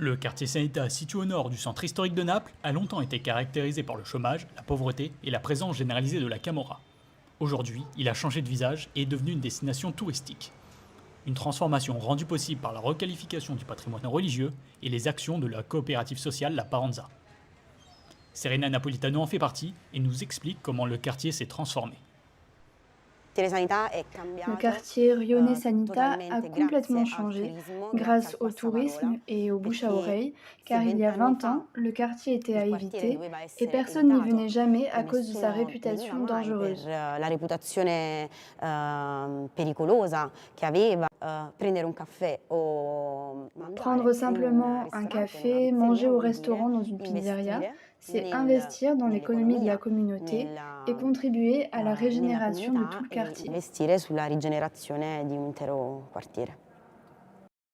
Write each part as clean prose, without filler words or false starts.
Le quartier Sanita, situé au nord du centre historique de Naples, a longtemps été caractérisé par le chômage, la pauvreté et la présence généralisée de la camorra. Aujourd'hui, il a changé de visage et est devenu une destination touristique. Une transformation rendue possible par la requalification du patrimoine religieux et les actions de la coopérative sociale La Paranza. Serena Napolitano en fait partie et nous explique comment le quartier s'est transformé. Le quartier Rione Sanita a complètement changé grâce au tourisme et au bouche à oreille, car il y a 20 ans, le quartier était à éviter et personne n'y venait jamais à cause de sa réputation dangereuse. Prendre simplement un café, manger au restaurant dans une pizzeria, c'est investir dans l'économie de la communauté et contribuer à la régénération de tout le quartier.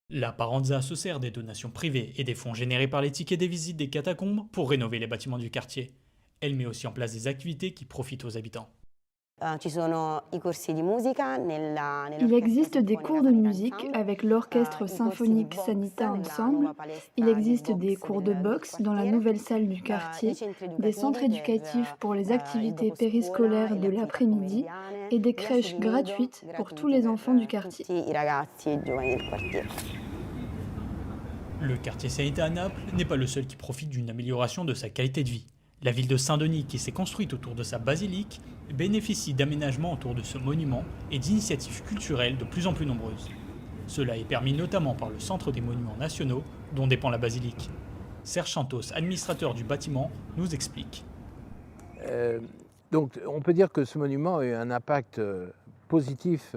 La Paranza se sert des donations privées et des fonds générés par les tickets des visites des catacombes pour rénover les bâtiments du quartier. Elle met aussi en place des activités qui profitent aux habitants. Il existe des cours de musique avec l'Orchestre symphonique Sanita Ensemble. Il existe des cours de boxe dans la nouvelle salle du quartier, des centres éducatifs pour les activités périscolaires de l'après-midi et des crèches gratuites pour tous les enfants du quartier. Le quartier Sanita à Naples n'est pas le seul qui profite d'une amélioration de sa qualité de vie. La ville de Saint-Denis, qui s'est construite autour de sa basilique, bénéficie d'aménagements autour de ce monument et d'initiatives culturelles de plus en plus nombreuses. Cela est permis notamment par le Centre des Monuments Nationaux, dont dépend la basilique. Serge Chantos, administrateur du bâtiment, nous explique. Donc on peut dire que ce monument a eu un impact positif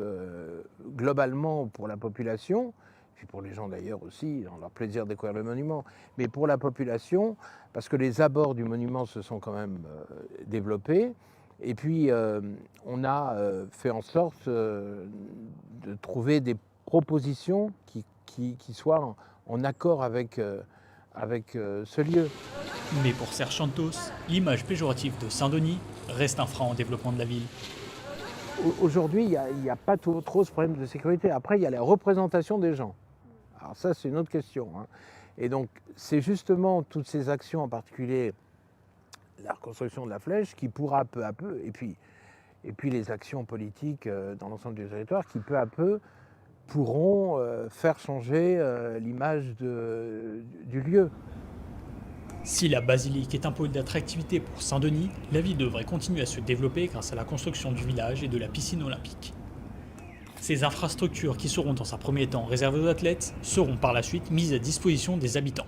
globalement pour la population, puis pour les gens d'ailleurs aussi, dans leur plaisir de découvrir le monument, mais pour la population, parce que les abords du monument se sont quand même développés, et puis on a fait en sorte de trouver des propositions qui soient en accord avec ce lieu. Mais pour Serge Chantos, l'image péjorative de Saint-Denis reste un frein au développement de la ville. Aujourd'hui, il n'y a pas trop ce problème de sécurité. Après, il y a la représentation des gens. Alors ça, c'est une autre question. Et donc, c'est justement toutes ces actions, en particulier la reconstruction de la flèche, qui pourra peu à peu, et puis les actions politiques dans l'ensemble du territoire, qui peu à peu pourront faire changer l'image du lieu. Si la basilique est un pôle d'attractivité pour Saint-Denis, la ville devrait continuer à se développer grâce à la construction du village et de la piscine olympique. Ces infrastructures qui seront dans un premier temps réservées aux athlètes seront par la suite mises à disposition des habitants.